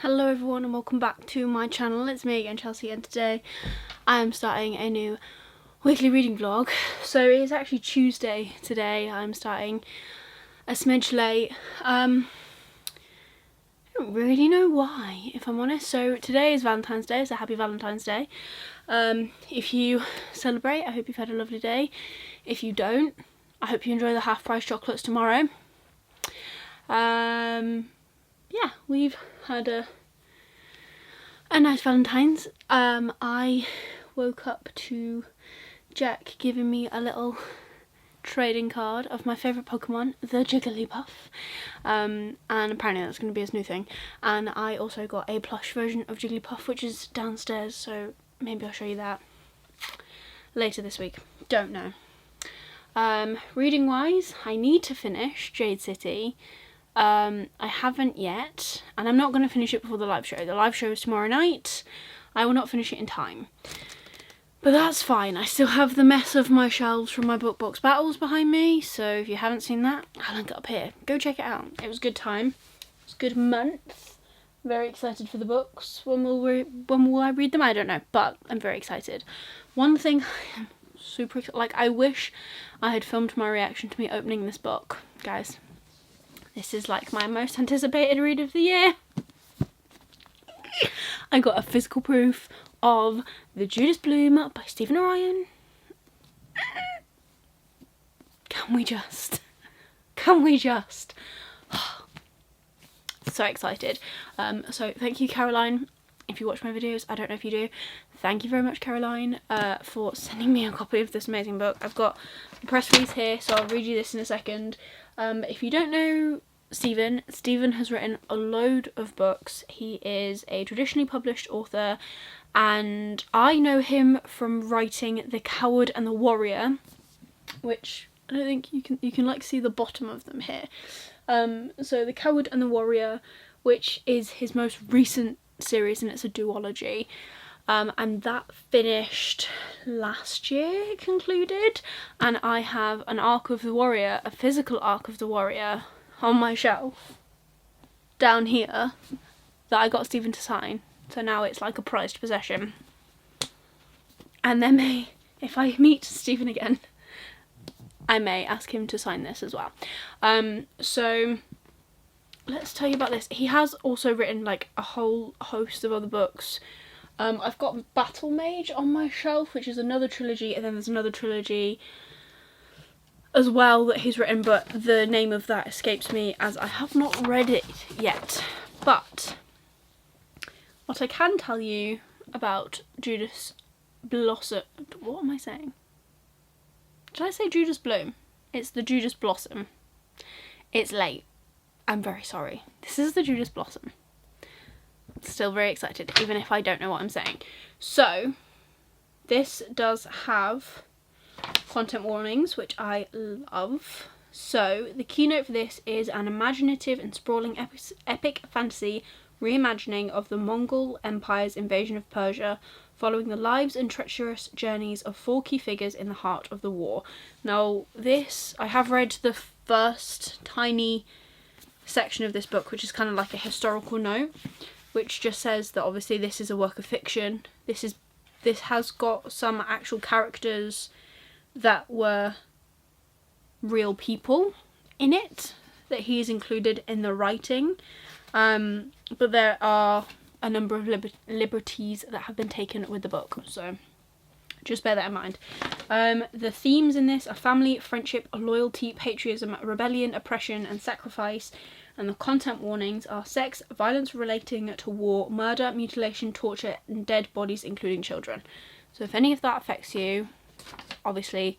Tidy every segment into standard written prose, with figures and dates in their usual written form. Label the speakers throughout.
Speaker 1: Hello everyone and welcome back to my channel. It's me again, Chelsea, and today I am starting a new weekly reading vlog. So it is actually Tuesday today. I'm starting a smidge late. I don't really know why, if I'm honest. So today is Valentine's Day, so happy Valentine's Day. If you celebrate, I hope you've had a lovely day. If you don't, I hope you enjoy the half price chocolates tomorrow. Yeah, we've had a nice Valentine's. I woke up to Jack giving me a little trading card of my favourite Pokemon, the Jigglypuff, and apparently that's going to be his new thing. And I also got a plush version of Jigglypuff, which is downstairs, so maybe I'll show you that later this week. Don't know. Reading wise, I need to finish Jade City. I haven't yet, and I'm not going to finish it before the live show. The live show is tomorrow night. I will not finish it in time. But that's fine. I still have the mess of my shelves from my book box battles behind me, so if you haven't seen that, I'll link it up here. Go check it out. It was a good time. It was a good month. Very excited for the books. When will I read them? I don't know, but I'm very excited. One thing I am super excited, like, I wish I had filmed my reaction to me opening this book, guys. This is like my most anticipated read of the year. I got a physical proof of The Judas Bloom by Stephen Orion. Can we just? So excited. So thank you, Caroline. If you watch my videos, I don't know if you do. Thank you very much, Caroline, for sending me a copy of this amazing book. I've got the press release here, so I'll read you this in a second. If you don't know Stephen has written a load of books. He is a traditionally published author, and I know him from writing The Coward and the Warrior, which I don't think you can like see the bottom of them here. So The Coward and the Warrior, which is his most recent series, and it's a duology. And that finished last year, it concluded, and I have an Arc of the Warrior, a physical Arc of the Warrior, on my shelf down here that I got Stephen to sign, so now it's like a prized possession. And then if I meet Stephen again, I may ask him to sign this as well. So let's tell you about this. He has also written like a whole host of other books. I've got Battle Mage on my shelf, which is another trilogy, and then there's another trilogy as well that he's written, but the name of that escapes me as I have not read it yet. But what I can tell you about Judas Blossom... What am I saying? Did I say Judas Bloom? It's the Judas Blossom. It's late. I'm very sorry. This is the Judas Blossom. Still very excited, even if I don't know what I'm saying. So, this does have content warnings, which I love. So, the keynote for this is an imaginative and sprawling epic fantasy reimagining of the Mongol Empire's invasion of Persia, following the lives and treacherous journeys of 4 key figures in the heart of the war. Now, this, I have read the first tiny section of this book, which is kind of like a historical note, which just says that obviously this is a work of fiction. This has got some actual characters that were real people in it that he's included in the writing, but there are a number of liberties that have been taken with the book, so just bear that in mind. The themes in this are family, friendship, loyalty, patriotism, rebellion, oppression and sacrifice, and the content warnings are sex, violence relating to war, murder, mutilation, torture and dead bodies including children. So if any of that affects you, obviously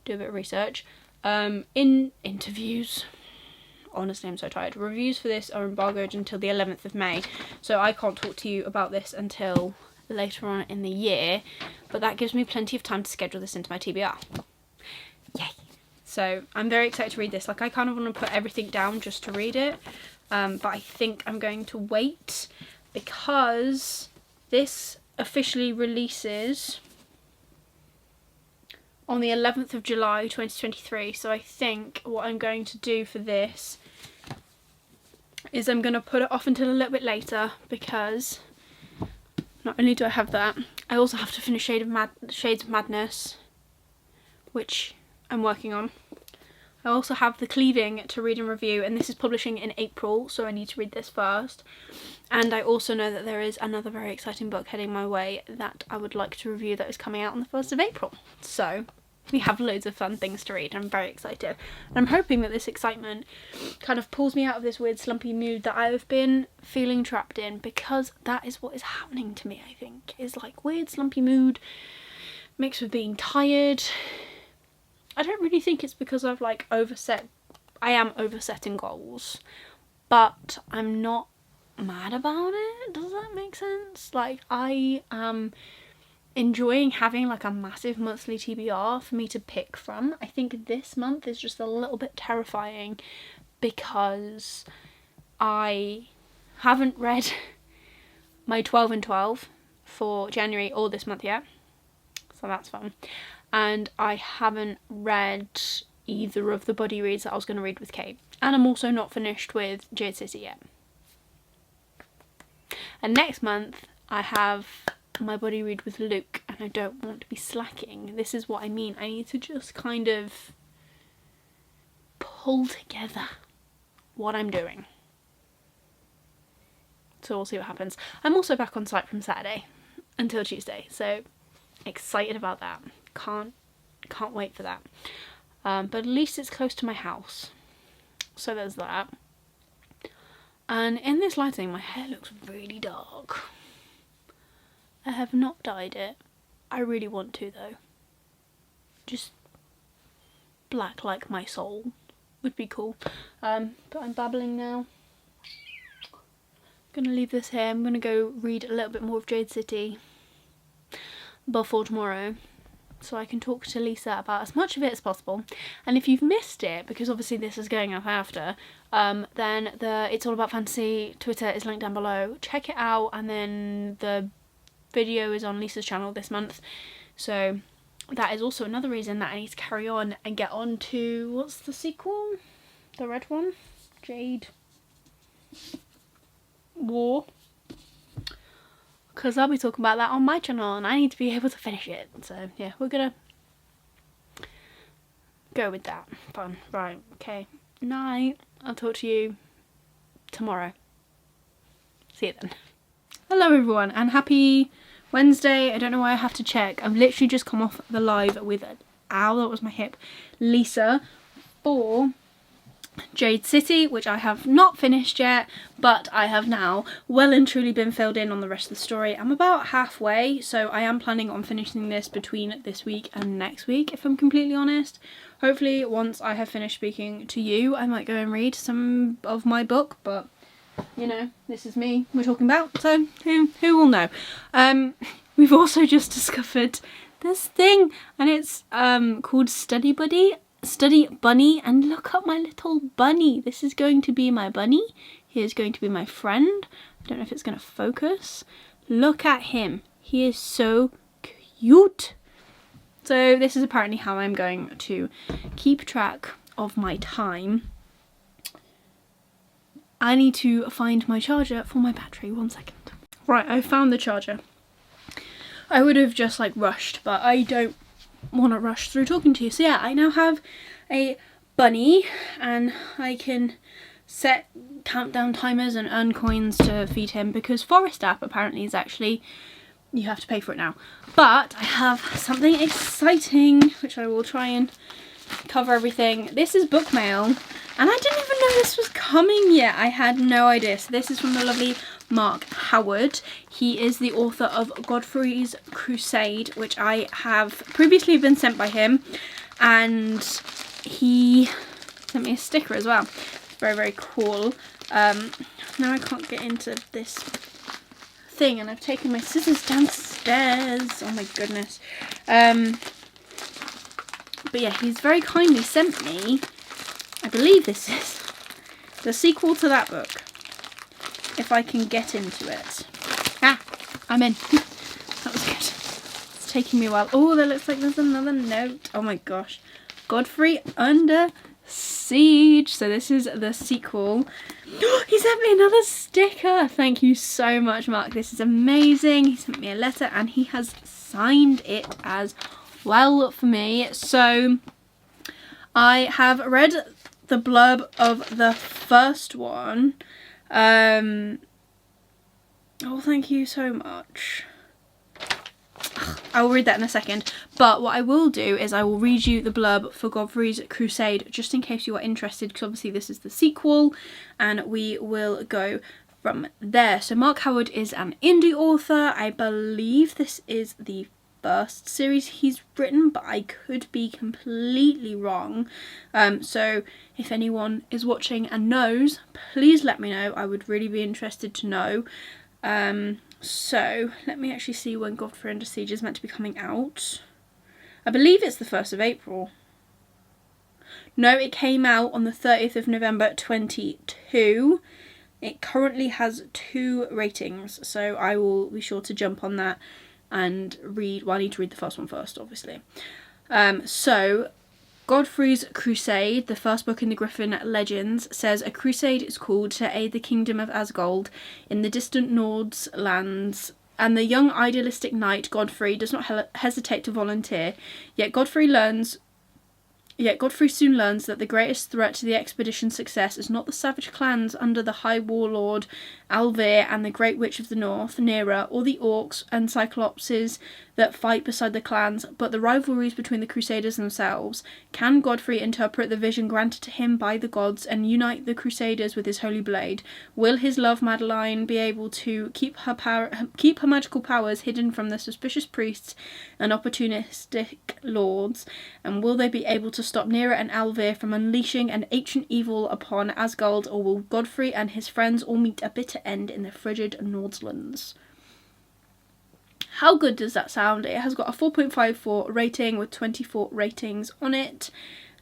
Speaker 1: do a bit of research. In interviews, honestly I'm so tired. Reviews for this are embargoed until the 11th of May, so I can't talk to you about this until later on in the year, but that gives me plenty of time to schedule this into my TBR. Yay! So I'm very excited to read this. Like, I kind of want to put everything down just to read it, but I think I'm going to wait because this officially releases on the 11th of July 2023, so I think what I'm going to do for this is I'm going to put it off until a little bit later, because not only do I have that, I also have to finish Shades of Madness, which I'm working on. I also have The Cleaving to read and review, and this is publishing in April, so I need to read this first. And I also know that there is another very exciting book heading my way that I would like to review that is coming out on the 1st of April. So we have loads of fun things to read. I'm very excited. And I'm hoping that this excitement kind of pulls me out of this weird slumpy mood that I've been feeling trapped in, because that is what is happening to me, I think. Is like weird slumpy mood mixed with being tired. I don't really think it's because I've like I am oversetting goals, but I'm not mad about it. Does that make sense? Like, I am enjoying having like a massive monthly TBR for me to pick from. I think this month is just a little bit terrifying because I haven't read my 12 and 12 for January or this month yet, so that's fun. And I haven't read either of the buddy reads that I was going to read with Kate. And I'm also not finished with Jade City yet. And next month I have my buddy read with Luke, and I don't want to be slacking. This is what I mean. I need to just kind of pull together what I'm doing. So we'll see what happens. I'm also back on site from Saturday until Tuesday, so excited about that. Can't wait for that. But at least it's close to my house, so there's that. And in this lighting my hair looks really dark. I have not dyed it. I really want to though. Just black like my soul would be cool. But I'm babbling now. I'm gonna leave this here. I'm gonna go read a little bit more of Jade City before tomorrow, so I can talk to Lisa about as much of it as possible. And if you've missed it, because obviously this is going up after, then the It's All About Fantasy Twitter is linked down below. Check it out, and then the video is on Lisa's channel this month, so that is also another reason that I need to carry on and get on to, what's the sequel? The red one? Jade War? Because I'll be talking about that on my channel and I need to be able to finish it. So yeah, we're gonna go with that. Fun. Right, okay. Night. I'll talk to you tomorrow. See you then. Hello everyone, and happy Wednesday. I don't know why I have to check. I've literally just come off the live with ow, that was my hip, Lisa, for Jade City, which I have not finished yet, but I have now well and truly been filled in on the rest of the story. I'm about halfway, so I am planning on finishing this between this week and next week, if I'm completely honest. Hopefully once I have finished speaking to you, I might go and read some of my book, but you know, this is me we're talking about, so who will know. We've also just discovered this thing, and it's called Study Bunny, and look at my little bunny. This is going to be my bunny. He is going to be my friend. I don't know if it's going to focus. Look at him. He is so cute. So this is apparently how I'm going to keep track of my time. I need to find my charger for my battery. 1 second. Right, I found the charger. I would have just like rushed, but I don't want to rush through talking to you. So yeah, I now have a bunny and I can set countdown timers and earn coins to feed him, because Forest app apparently is actually, you have to pay for it now. But I have something exciting which I will try and cover everything. This is bookmail, and I didn't even know this was coming yet. I had no idea. So this is from the lovely Mark Howard. He is the author of Godfrey's Crusade, which I have previously been sent by him, and he sent me a sticker as well. Very, very cool. Now I can't get into this thing, and I've taken my scissors downstairs. Oh my goodness. But yeah, he's very kindly sent me, I believe this is the sequel to that book, if I can get into it. Ah, I'm in. That was good. It's taking me a while. Oh, that looks like there's another note. Oh my gosh. Godfrey Under Siege. So this is the sequel. He sent me another sticker. Thank you so much, Mark. This is amazing. He sent me a letter and he has signed it as well for me. So I have read the blurb of the first one. Oh, thank you so much. I will read that in a second, but what I will do is I will read you the blurb for Godfrey's Crusade, just in case you are interested, because obviously this is the sequel, and we will go from there. So Mark Howard is an indie author. I believe this is the first series he's written, but I could be completely wrong. So if anyone is watching and knows, please let me know. I would really be interested to know. So let me actually see when Godfrey Under Siege is meant to be coming out. I believe it's the 1st of April. No, it came out on the 30th of November 2022. It currently has 2 ratings, so I will be sure to jump on that and read. Well, I need to read the first one first, obviously. So Godfrey's Crusade, the first book in the Griffin Legends, says a crusade is called to aid the kingdom of Asgold in the distant Nord's lands, and the young idealistic knight Godfrey does not hesitate to volunteer. Yet Godfrey soon learns that the greatest threat to the expedition's success is not the savage clans under the High Warlord Alvir and the Great Witch of the North, Nera, or the Orcs and Cyclopses that fight beside the clans, but the rivalries between the Crusaders themselves. Can Godfrey interpret the vision granted to him by the gods and unite the Crusaders with his holy blade? Will his love Madeline be able to keep her magical powers hidden from the suspicious priests and opportunistic lords? And will they be able to stop Nera and Alvir from unleashing an ancient evil upon Asgard, or will Godfrey and his friends all meet a bitter end in the frigid Nordslands? How good does that sound? It has got a 4.54 rating with 24 ratings on it.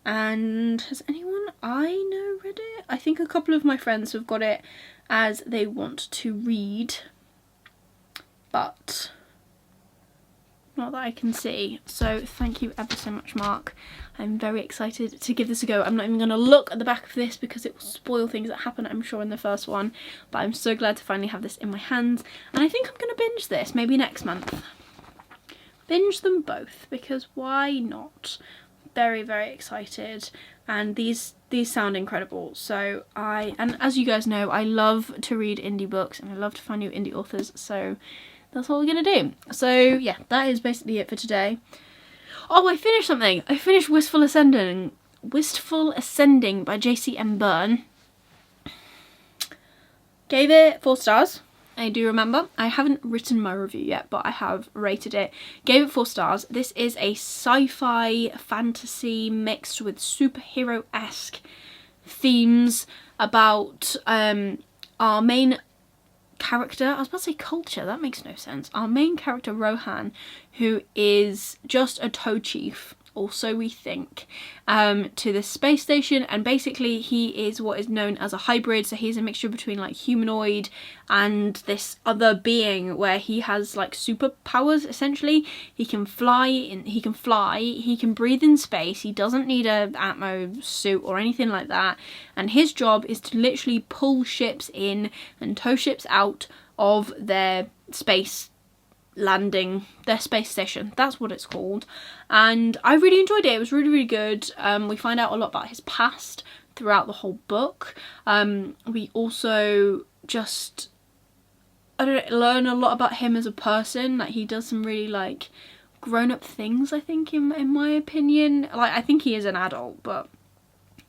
Speaker 1: And has anyone I know read it? I think a couple of my friends have got it as they want to read, but not that I can see. So thank you ever so much, Mark. I'm very excited to give this a go. I'm not even going to look at the back of this because it will spoil things that happen, I'm sure, in the first one. But I'm so glad to finally have this in my hands. And I think I'm going to binge this maybe next month. Binge them both, because why not? Very, very excited. And these sound incredible. So and as you guys know, I love to read indie books and I love to find new indie authors. So that's what we're going to do. So yeah, that is basically it for today. Oh, I finished something. I finished Wistful Ascending by J.C.M. Byrne. Gave it 4 stars. I do remember. I haven't written my review yet, but I have rated it. Gave it 4 stars. This is a sci-fi fantasy mixed with superhero-esque themes about our main character. I was about to say culture, that makes no sense. Our main character, Rohan, who is just a tow chief, or so we think, to the space station, and basically he is what is known as a hybrid. So he's a mixture between like humanoid and this other being where he has like superpowers essentially. He can fly, he can breathe in space, he doesn't need a Atmo suit or anything like that, and his job is to literally pull ships in and tow ships out of their space landing, their space station. That's what it's called. And I really enjoyed it. It was really, really good. We find out a lot about his past throughout the whole book. We also just learn a lot about him as a person. Like, he does some really like grown-up things, I think, in my opinion. Like, I think he is an adult, but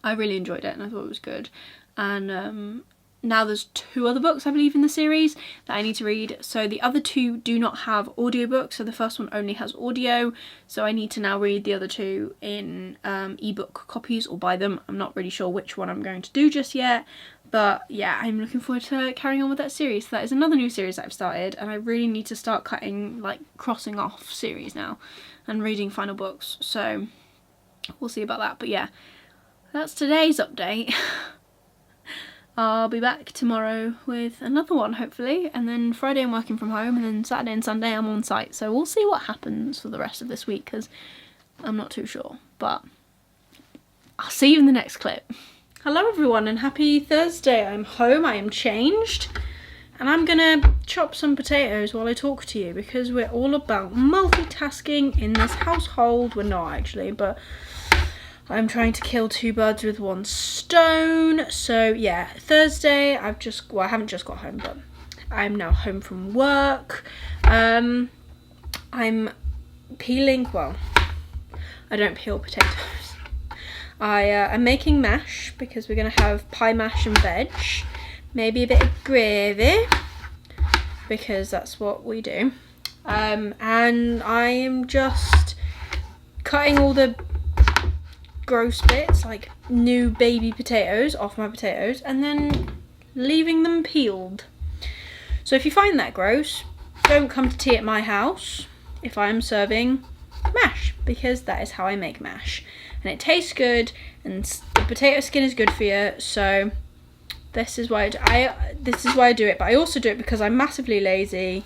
Speaker 1: I really enjoyed it and I thought it was good. And now there's 2 other books, I believe, in the series that I need to read. So the other 2 do not have audiobooks. So the first one only has audio. So I need to now read the other 2 in ebook copies or buy them. I'm not really sure which one I'm going to do just yet. But yeah, I'm looking forward to carrying on with that series. So that is another new series that I've started. And I really need to start crossing off series now and reading final books. So we'll see about that. But yeah, that's today's update. I'll be back tomorrow with another one, hopefully, and then Friday I'm working from home, and then Saturday and Sunday I'm on site, so we'll see what happens for the rest of this week, because I'm not too sure, but I'll see you in the next clip. Hello everyone and happy Thursday. I'm home, I am changed, and I'm gonna chop some potatoes while I talk to you because we're all about multitasking in this household. We're not actually, but I'm trying to kill two birds with one stone. So yeah, Thursday, I haven't just got home, but I'm now home from work. I'm peeling, well, I don't peel potatoes. I'm making mash because we're going to have pie mash and veg. Maybe a bit of gravy because that's what we do. And I am just cutting all the gross bits, like new baby potatoes, off my potatoes and then leaving them peeled. So if you find that gross, don't come to tea at my house if I am serving mash, because that is how I make mash. And it tastes good, and the potato skin is good for you. So this is why I do it. But I also do it because I'm massively lazy,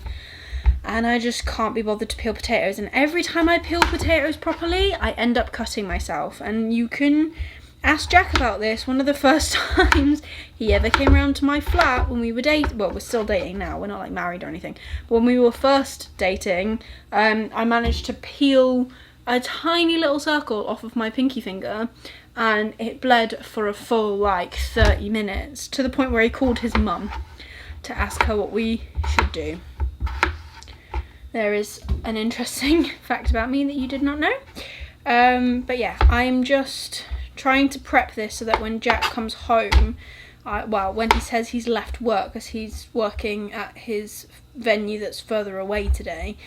Speaker 1: and I just can't be bothered to peel potatoes. And every time I peel potatoes properly, I end up cutting myself. And you can ask Jack about this. One of the first times he ever came around to my flat when we were dating. Well, we're still dating now. We're not like married or anything. But when we were first dating, I managed to peel a tiny little circle off of my pinky finger, and it bled for a full like 30 minutes, to the point where he called his mum to ask her what we should do. There is an interesting fact about me that you did not know. But yeah, I'm just trying to prep this so that when Jack comes home, when he says he's left work, because he's working at his venue that's further away today,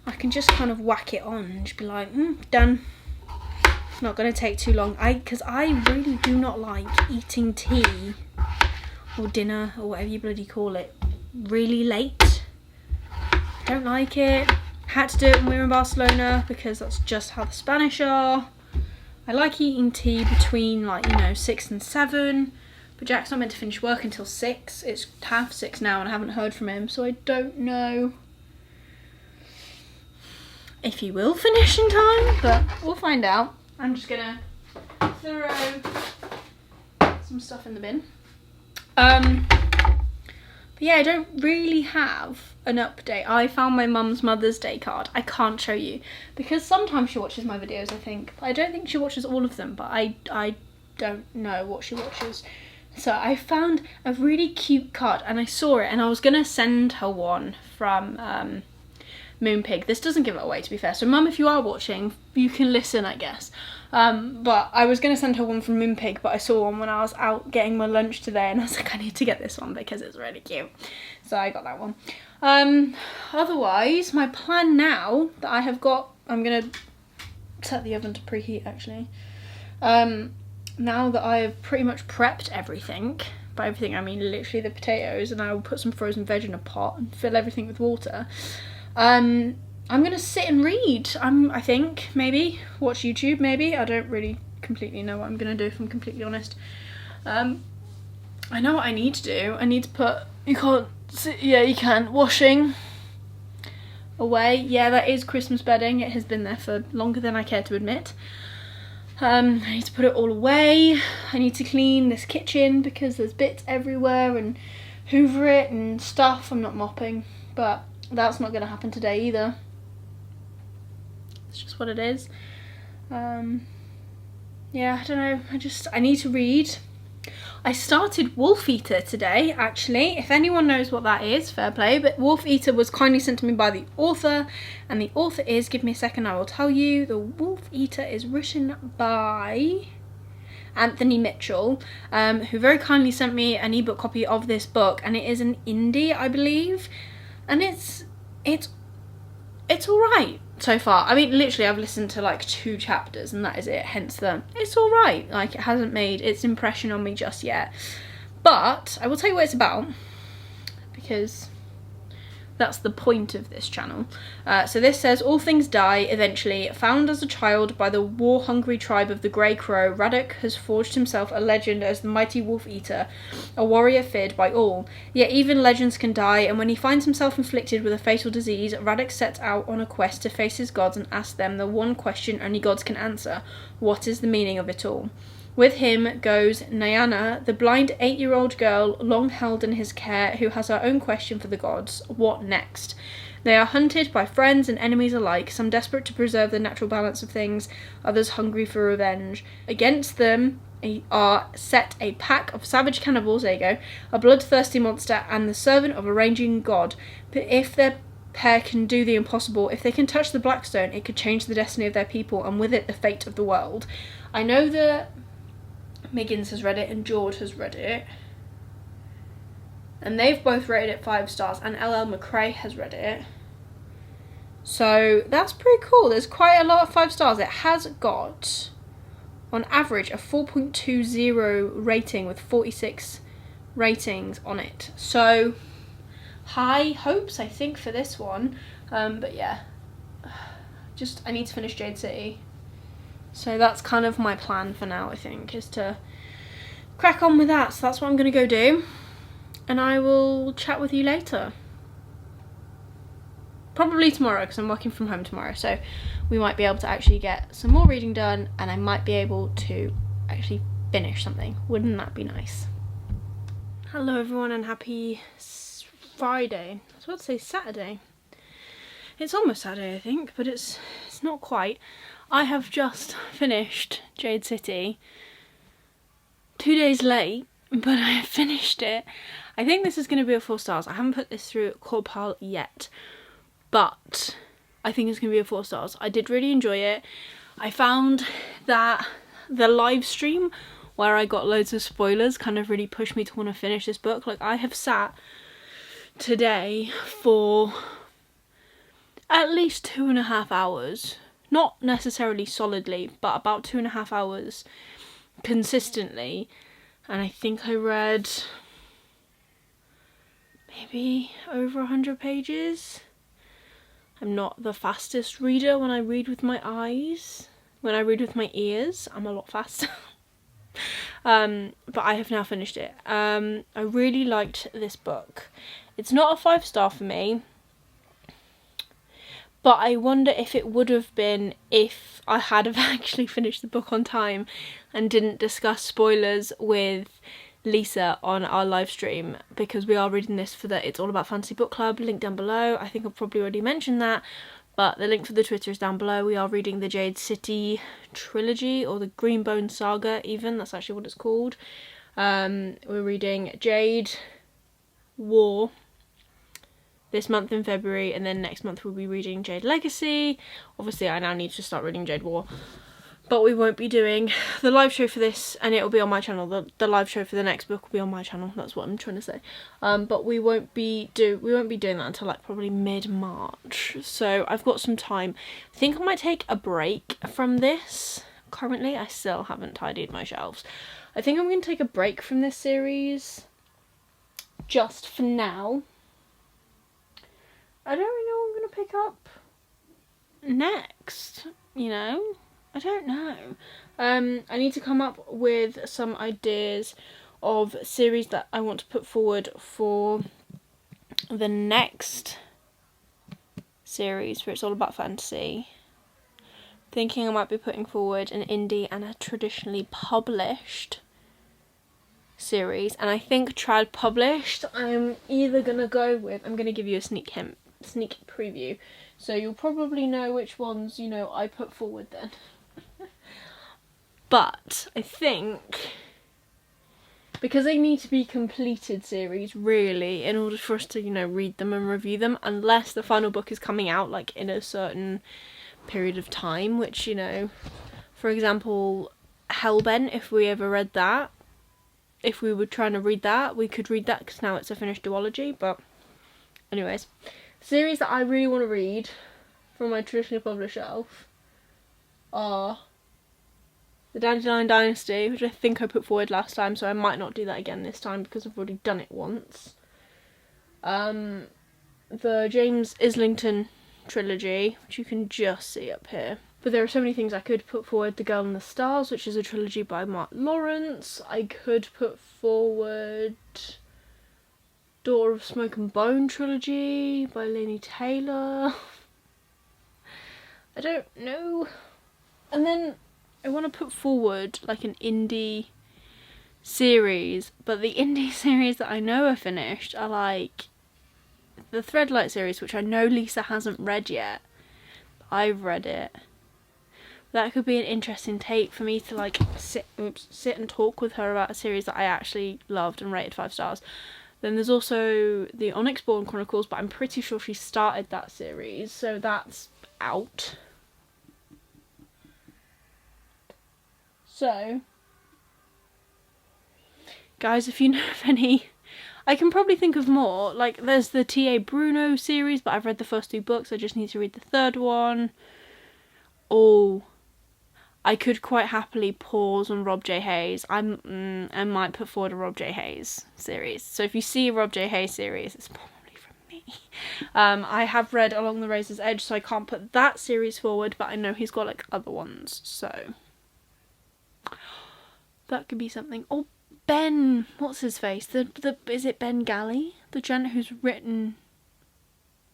Speaker 1: I can just kind of whack it on and just be like, done. Not going to take too long. Because I really do not like eating tea or dinner or whatever you bloody call it really late. Don't like it. Had to do it when we were in Barcelona because that's just how the Spanish are. I like eating tea between 6 and 7. But Jack's not meant to finish work until 6. It's 6:30 now and I haven't heard from him. So I don't know if he will finish in time, but we'll find out. I'm just gonna throw some stuff in the bin. But yeah, I don't really have an update. I found my mum's Mother's Day card. I can't show you because sometimes she watches my videos, I think. I don't think she watches all of them, but I don't know what she watches. So I found a really cute card and I saw it and I was gonna send her one from Moonpig. This doesn't give it away, to be fair, so Mum, if you are watching, you can listen, I guess. But I was going to send her one from Moonpig, but I saw one when I was out getting my lunch today and I was like, I need to get this one because it's really cute. So I got that one. Otherwise, my plan now that I have got, I'm going to set the oven to preheat actually. Now that I have pretty much prepped everything, by everything I mean literally the potatoes, and I will put some frozen veg in a pot and fill everything with water. I'm gonna sit and read. I think maybe watch YouTube. Maybe I don't really completely know what I'm gonna do if I'm completely honest. I know what I need to do. I need to put. You can't. Yeah, you can. Washing away. Yeah, that is Christmas bedding. It has been there for longer than I care to admit. I need to put it all away. I need to clean this kitchen because there's bits everywhere and hoover it and stuff. I'm not mopping, but that's not going to happen today either. It's just what it is. Yeah, I don't know. I need to read. I started Wolf Eater today, actually. If anyone knows what that is, fair play. But Wolf Eater was kindly sent to me by the author. And the author is, give me a second, I will tell you. The Wolf Eater is written by Anthony Mitchell, who very kindly sent me an ebook copy of this book. And it is an indie, I believe. And it's alright so far. I mean, literally I've listened to like 2 chapters and that is it, hence it's alright. Like, it hasn't made its impression on me just yet. But I will tell you what it's about, because that's the point of this channel. So this says, all things die eventually. Found as a child by the war-hungry tribe of the Grey Crow, Radek has forged himself a legend as the mighty Wolf Eater, a warrior feared by all. Yet even legends can die, and when he finds himself inflicted with a fatal disease, Radek sets out on a quest to face his gods and ask them the one question only gods can answer: what is the meaning of it all? With him goes Nyana, the blind 8-year-old girl long held in his care, who has her own question for the gods. What next? They are hunted by friends and enemies alike, some desperate to preserve the natural balance of things, others hungry for revenge. Against them are set a pack of savage cannibals, there you go, a bloodthirsty monster, and the servant of a raging god. But if their pair can do the impossible, if they can touch the Blackstone, it could change the destiny of their people, and with it the fate of the world. I know that Miggins has read it and George has read it, and they've both rated it 5 stars, and Illumicrate has read it. So that's pretty cool. There's quite a lot of 5 stars. It has got, on average, a 4.20 rating with 46 ratings on it. So high hopes, I think, for this one. But yeah, I need to finish Jade City. So that's kind of my plan for now, I think, is to crack on with that. So that's what I'm going to go do. And I will chat with you later. Probably tomorrow, because I'm working from home tomorrow. So we might be able to actually get some more reading done, and I might be able to actually finish something. Wouldn't that be nice? Hello everyone, and happy Friday. I was about to say Saturday. It's almost Saturday, I think, but it's not quite. I have just finished Jade City. 2 days late, but I have finished it. I think this is going to be a 4 stars. I haven't put this through Corpal yet, but I think it's going to be a 4 stars. I did really enjoy it. I found that the live stream where I got loads of spoilers kind of really pushed me to want to finish this book. Like, I have sat today for at least 2.5 hours. Not necessarily solidly, but about 2.5 hours consistently. And I think I read maybe over 100 pages. I'm not the fastest reader when I read with my eyes. When I read with my ears, I'm a lot faster. But I have now finished it. I really liked this book. It's not a 5 star for me, but I wonder if it would have been if I had have actually finished the book on time and didn't discuss spoilers with Lisa on our live stream, because we are reading this for the It's All About Fantasy Book Club, link down below. I think I've probably already mentioned that, but the link for the Twitter is down below. We are reading the Jade City trilogy, or the Greenbone Saga even, that's actually what it's called. We're reading Jade War this month in February, and then next month we'll be reading Jade Legacy. Obviously I now need to start reading Jade War, but we won't be doing the live show for this, and it'll be on my channel. The live show for the next book will be on my channel, that's what I'm trying to say. But we won't be doing that until like probably mid-March, so I've got some time. I think I might take a break from this. Currently I still haven't tidied my shelves. I think I'm going to take a break from this series just for now. I don't really know what I'm going to pick up next, you know? I don't know. I need to come up with some ideas of series that I want to put forward for the next series, where it's all about fantasy. Thinking I might be putting forward an indie and a traditionally published series, and I think trad published I'm either going to go with, I'm going to give you a sneak preview, so you'll probably know which ones, you know, I put forward then. But I think, because they need to be completed series really in order for us to, you know, read them and review them, unless the final book is coming out like in a certain period of time, which, you know, for example Hellbent, if we ever read that, if we were trying to read that, we could read that because now it's a finished duology. But anyways, series that I really want to read from my traditionally published shelf are the Dandelion Dynasty, which I think I put forward last time, so I might not do that again this time because I've already done it once. The James Islington trilogy, which you can just see up here. But there are so many things I could put forward. The Girl in the Stars, which is a trilogy by Mark Lawrence. I could put forward Daughter of Smoke and Bone trilogy by Laini Taylor. I don't know. And then I want to put forward like an indie series, but the indie series that I know are finished are like the Threadlight series, which I know Lisa hasn't read yet. I've read it. That could be an interesting take for me to like sit and talk with her about a series that I actually loved and rated 5 stars. Then there's also the Onyxborn Chronicles, but I'm pretty sure she started that series, so that's out. So, guys, if you know of any, I can probably think of more. Like, there's the T.A. Bruno series, but I've read the first 2 books. I just need to read the 3rd one. Oh, I could quite happily pause on Rob J. Hayes. I might put forward a Rob J. Hayes series. So if you see a Rob J. Hayes series, it's probably from me. I have read Along the Razor's Edge, so I can't put that series forward, but I know he's got like other ones, so that could be something. Or Ben, what's his face? Is it Ben Galley? The gent who's written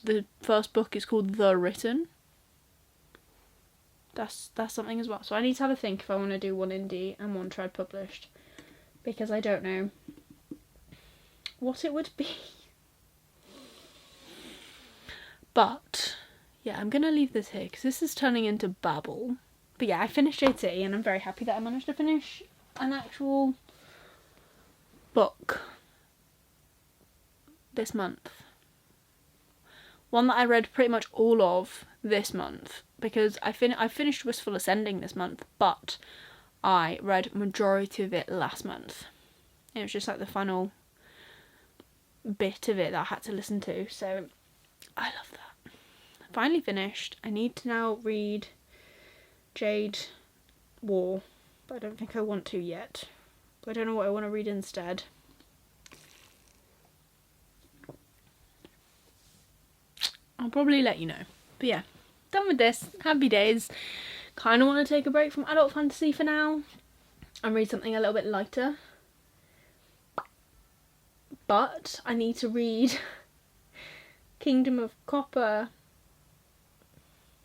Speaker 1: the first book is called The Written. That's something as well. So I need to have a think if I want to do one indie and one trad published, because I don't know what it would be. But yeah, I'm gonna leave this here because this is turning into babble. But yeah, I finished JT and I'm very happy that I managed to finish an actual book this month. One that I read pretty much all of this month, because I finished Wistful Ascending this month, but I read majority of it last month. It was just like the final bit of it that I had to listen to, so I love that. Finally finished. I need to now read Jade War, but I don't think I want to yet. I don't know what I want to read instead. I'll probably let you know. But yeah, done with this. Happy days. Kind of want to take a break from adult fantasy for now and read something a little bit lighter. But I need to read Kingdom of Copper.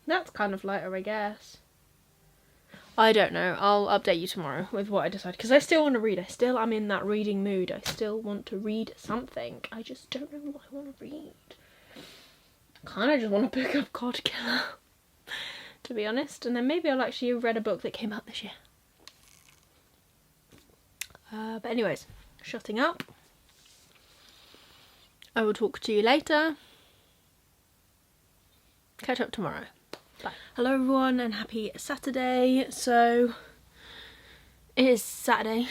Speaker 1: That's kind of lighter, I guess. I don't know. I'll update you tomorrow with what I decide, because I still want to read. I still am in that reading mood. I still want to read something. I just don't know what I want to read. Kind of just want to pick up God Killer, to be honest, and then maybe I'll actually read a book that came out this year. But anyways, shutting up. I will talk to you later. Catch up tomorrow. Bye. Hello everyone and happy Saturday. So it is Saturday.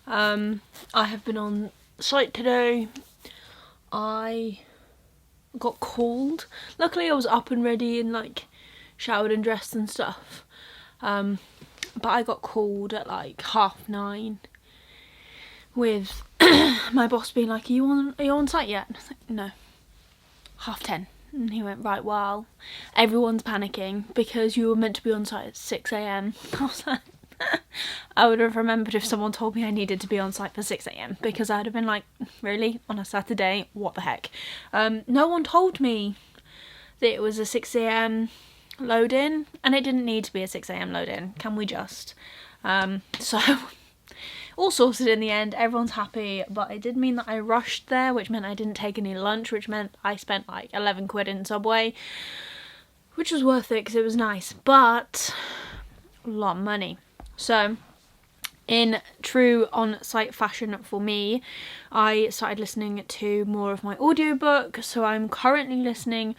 Speaker 1: I have been on site today. I got called. Luckily I was up and ready and like showered and dressed and stuff. But I got called at like 9:30 with my boss being like, are you on site yet? And I was like, no. 10:30. And he went, right, well, everyone's panicking because you were meant to be on site at 6 AM. I was like, I would have remembered if someone told me I needed to be on site for 6 AM, because I'd have been like, really? On a Saturday? What the heck? No one told me that it was a 6 AM load-in, and it didn't need to be a 6 AM load-in. Can we just? So, all sorted in the end. Everyone's happy, but it did mean that I rushed there, which meant I didn't take any lunch, which meant I spent like 11 quid in Subway, which was worth it because it was nice, but a lot of money. So, in true on-site fashion for me, I started listening to more of my audiobook. So I'm currently listening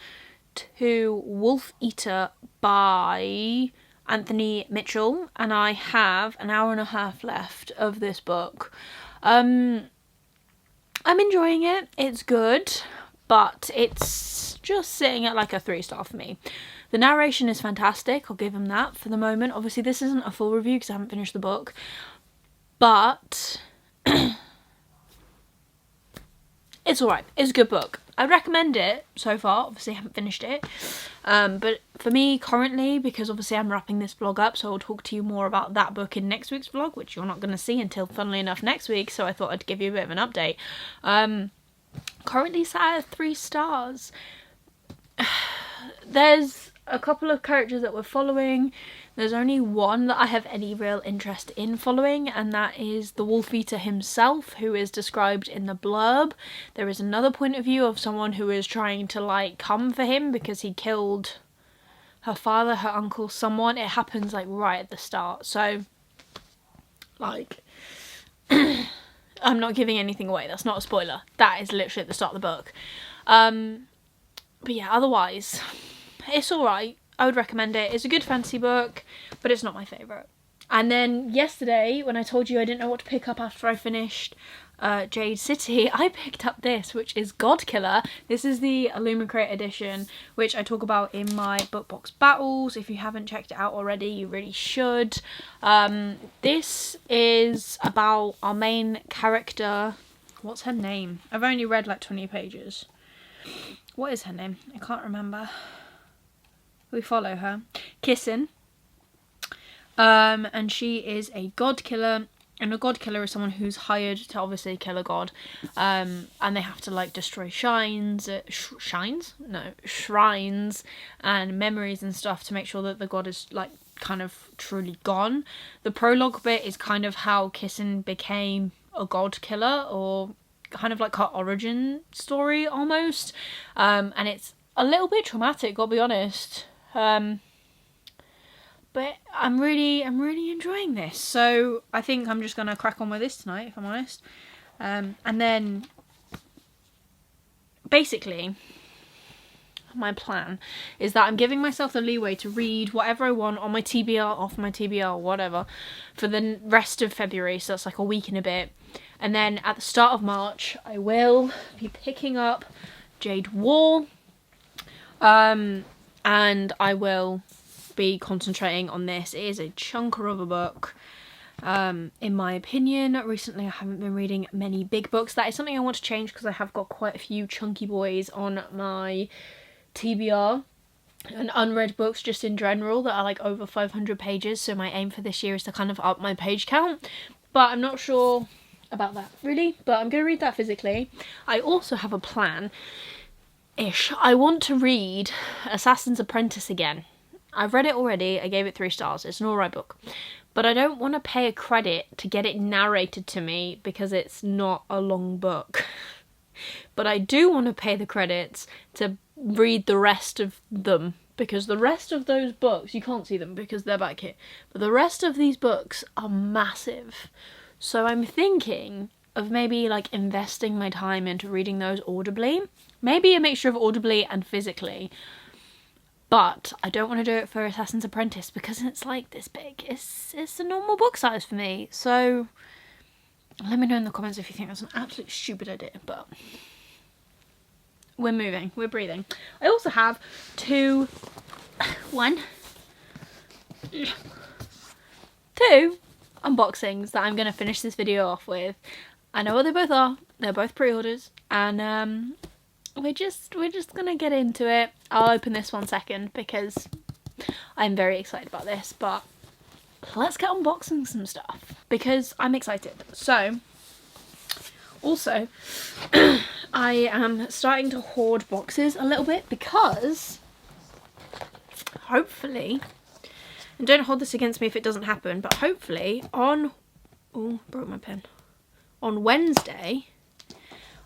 Speaker 1: to Wolf Eater by Anthony Mitchell, and I have an hour and a half left of this book. I'm enjoying it. It's good, but it's just sitting at like a 3-star for me. The narration is fantastic, I'll give him that for the moment. Obviously this isn't a full review because I haven't finished the book, but it's alright. It's a good book. I'd recommend it so far. Obviously I haven't finished it, but for me currently, because obviously I'm wrapping this vlog up, so I'll talk to you more about that book in next week's vlog, which you're not going to see until, funnily enough, next week, so I thought I'd give you a bit of an update. Currently sat at 3 stars. There's a couple of characters that we're following. There's only one that I have any real interest in following, and that is the Wolf Eater himself, who is described in the blurb. There is another point of view of someone who is trying to like come for him because he killed her father, her uncle, someone. It happens like right at the start, so like I'm not giving anything away, that's not a spoiler, that is literally at the start of the book. But yeah, otherwise it's alright. I would recommend it. It's a good fantasy book, but it's not my favourite. And then yesterday, when I told you I didn't know what to pick up after I finished Jade City, I picked up this, which is Godkiller. This is the Illumicrate edition, which I talk about in my book box battles. If you haven't checked it out already, you really should. This is about our main character. What's her name? I've only read like 20 pages. What is her name? I can't remember. We follow her. Kissin. And she is a god killer. And a god killer is someone who's hired to obviously kill a god. And they have to like destroy shrines and memories and stuff to make sure that the god is like kind of truly gone. The prologue bit is kind of how Kissin became a god killer, or kind of like her origin story almost. And it's a little bit traumatic, I'll be honest. But I'm really enjoying this, so I think I'm just gonna crack on with this tonight, if I'm honest. And then basically my plan is that I'm giving myself the leeway to read whatever I want on my TBR, off my TBR, whatever, for the rest of February, so that's like a week and a bit. And then at the start of March I will be picking up Jade War, and I will be concentrating on this. It is a chunker of a book, in my opinion. Recently I haven't been reading many big books. That is something I want to change, because I have got quite a few chunky boys on my TBR and unread books just in general that are like over 500 pages, so my aim for this year is to kind of up my page count, but I'm not sure about that really, but I'm going to read that physically. I also have a plan ish. I want to read Assassin's Apprentice again. I've read it already, I gave it 3 stars, it's an alright book. But I don't want to pay a credit to get it narrated to me because it's not a long book. But I do want to pay the credits to read the rest of them, because the rest of those books, you can't see them because they're back here, but the rest of these books are massive. So I'm thinking of maybe like investing my time into reading those audibly. Maybe a mixture of audibly and physically. But I don't want to do it for Assassin's Apprentice because it's like this big. It's a normal book size for me. So let me know in the comments if you think that's an absolute stupid idea. But we're moving. We're breathing. I also have 2 unboxings that I'm going to finish this video off with. I know what they both are. They're both pre-orders. And we're just gonna get into it. I'll open this one second because I'm very excited about this, but let's get unboxing some stuff because I'm excited. So also I am starting to hoard boxes a little bit because hopefully, and don't hold this against me if it doesn't happen, but hopefully on, oh, broke my pen, on Wednesday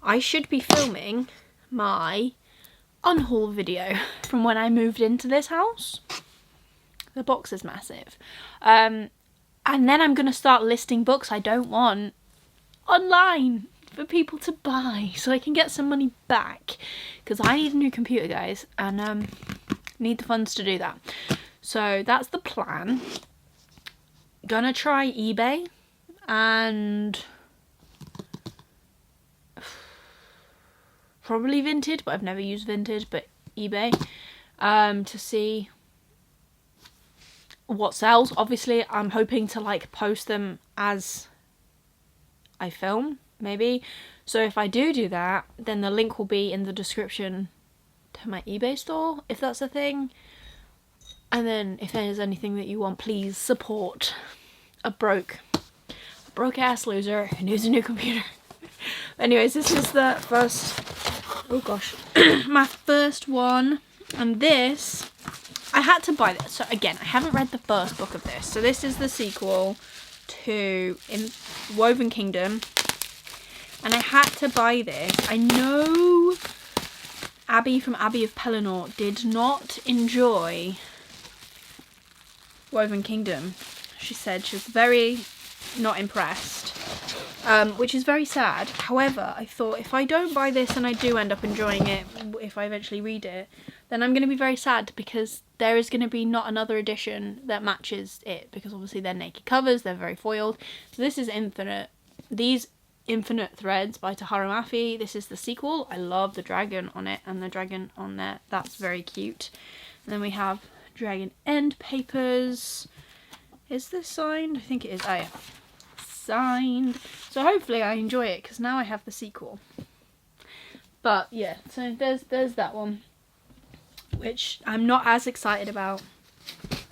Speaker 1: I should be filming my unhaul video from when I moved into this house. The box is massive. And then I'm going to start listing books I don't want online for people to buy so I can get some money back, because I need a new computer, guys, and need the funds to do that. So that's the plan. Gonna try eBay and probably Vinted, but I've never used Vinted, but eBay, to see what sells. Obviously I'm hoping to like post them as I film, maybe. So if I do that, then the link will be in the description to my eBay store, if that's a thing. And then if there's anything that you want, please support a broke ass loser who needs a new computer. Anyways, this is the first, oh gosh, my first one, and this, I I had to buy this. So again, I haven't read the first book of this. So this is the sequel to Woven Kingdom. And I had to buy this. I know Abby from Abbey of Pelennor did not enjoy Woven Kingdom. She said she was very not impressed, which is very sad. However, I thought if I don't buy this and I do end up enjoying it, if I eventually read it, then I'm going to be very sad because there is going to be not another edition that matches it, because obviously they're naked covers, they're very foiled. So this is Infinite Threads by Tahereh Mafi. This is the sequel. I love the dragon on it and the dragon on there. That's very cute. And then we have Dragon End papers. Is this signed? I think it is. Oh yeah. Signed. So hopefully I enjoy it because now I have the sequel. But yeah, so there's that one, which I'm not as excited about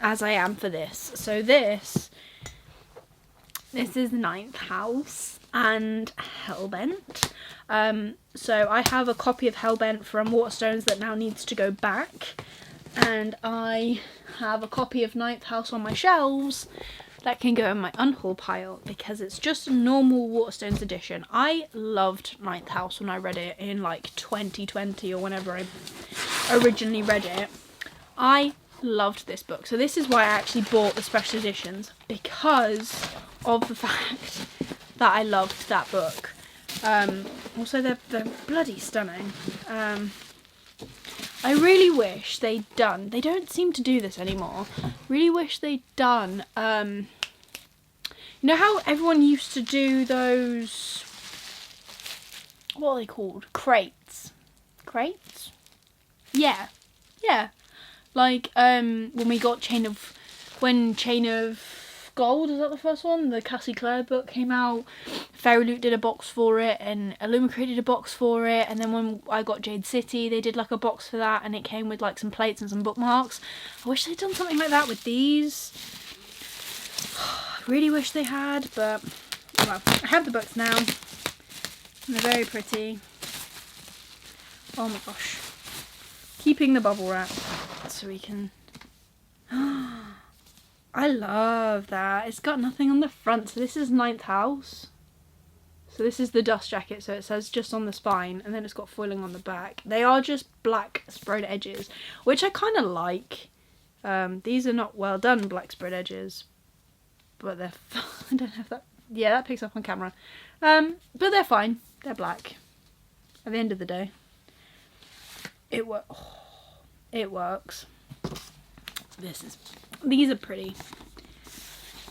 Speaker 1: as I am for this. So this is Ninth House and Hellbent. So I have a copy of Hellbent from Waterstones that now needs to go back, and I have a copy of Ninth House on my shelves that can go in my unhaul pile because it's just a normal Waterstones edition. I loved Ninth House when I read it in like 2020 or whenever I originally read it. I loved this book. So this is why I actually bought the special editions, because of the fact that I loved that book. Also they're bloody stunning. I really wish they don't seem to do this anymore. Really wish they'd done, you know how everyone used to do those, what are they called? Crates? Yeah. Like, when we got Chain of Gold, is that the first one? The Cassie Clare book came out. Fairy Loot did a box for it, and Illumicrate did a box for it, and then when I got Jade City, they did like a box for that, and it came with like some plates and some bookmarks. I wish they'd done something like that with these. I really wish they had, but well, I have the books now, and they're very pretty. Oh my gosh. Keeping the bubble wrap so we can... I love that. It's got nothing on the front. So this is Ninth House. So this is the dust jacket. So it says just on the spine, and then it's got foiling on the back. They are just black spread edges, which I kind of like. These are not well done black spread edges, but they're... I don't know if that... Yeah, that picks up on camera. But they're fine. They're black. At the end of the day, it works. These are pretty.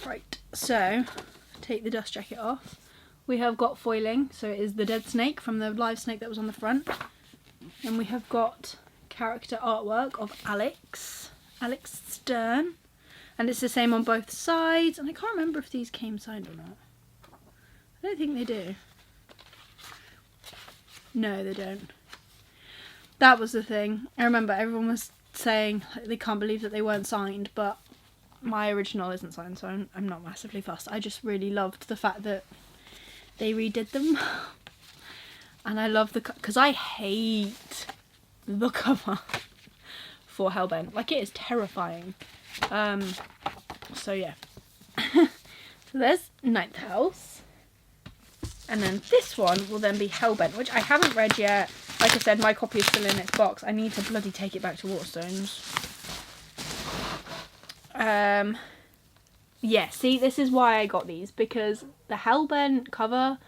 Speaker 1: Right, so take the dust jacket off. We have got foiling, so it is the dead snake from the live snake that was on the front. And we have got character artwork of Alex Stern. And it's the same on both sides. And I can't remember if these came signed or not. I don't think they do. No, they don't. That was the thing. I remember everyone was saying they can't believe that they weren't signed, but my original isn't signed, so I'm not massively fussed. I just really loved the fact that they redid them. And I love because I hate the cover for Hellbent. Like, it is terrifying. So yeah. So there's Ninth House. And then this one will then be Hellbent, which I haven't read yet. Like I said, my copy is still in its box. I need to bloody take it back to Waterstones. Yeah, see, this is why I got these, because the Hellbent cover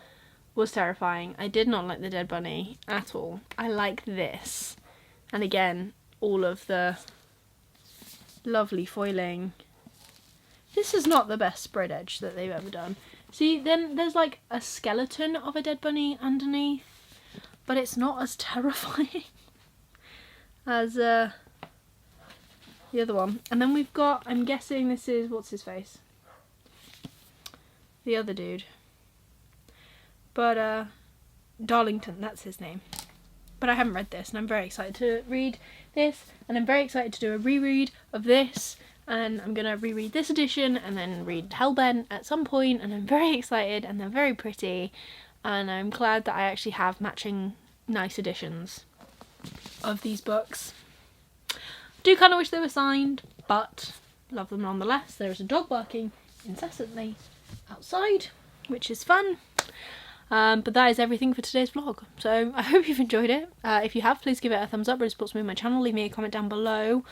Speaker 1: was terrifying. I did not like the Dead Bunny at all. I like this. And again, all of the lovely foiling. This is not the best spread edge that they've ever done. See, then there's like a skeleton of a dead bunny underneath, but it's not as terrifying as the other one. And then we've got, I'm guessing this is, what's his face? The other dude. But, Darlington, that's his name. But I haven't read this, and I'm very excited to read this, and I'm very excited to do a reread of this. And I'm going to reread this edition and then read Hellbent at some point, and I'm very excited, and they're very pretty, and I'm glad that I actually have matching nice editions of these books. Do kind of wish they were signed, but love them nonetheless. There is a dog barking incessantly outside, which is fun. But that is everything for today's vlog. So I hope you've enjoyed it. If you have, please give it a thumbs up. It supports me on my channel. Leave me a comment down below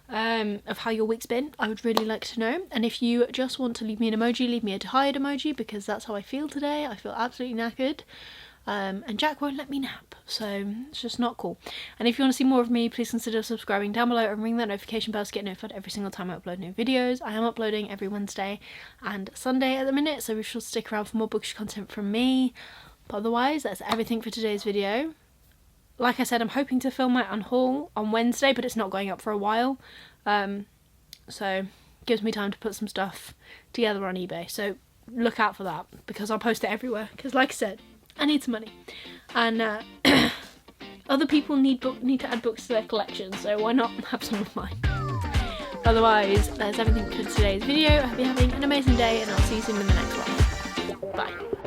Speaker 1: of how your week's been. I would really like to know. And if you just want to leave me an emoji, leave me a tired emoji, because that's how I feel today. I feel absolutely knackered. And Jack won't let me nap, so it's just not cool. And if you want to see more of me, please consider subscribing down below and ring that notification bell to get notified every single time I upload new videos. I am uploading every Wednesday and Sunday at the minute, so we should stick around for more bookish content from me. But otherwise, that's everything for today's video. Like I said, I'm hoping to film my unhaul on Wednesday, but it's not going up for a while. So gives me time to put some stuff together on eBay. So look out for that, because I'll post it everywhere. Because like I said, I need some money, and other people need to add books to their collection, so why not have some of mine? Otherwise, that's everything for today's video. I hope you're having an amazing day, and I'll see you soon in the next one. Bye.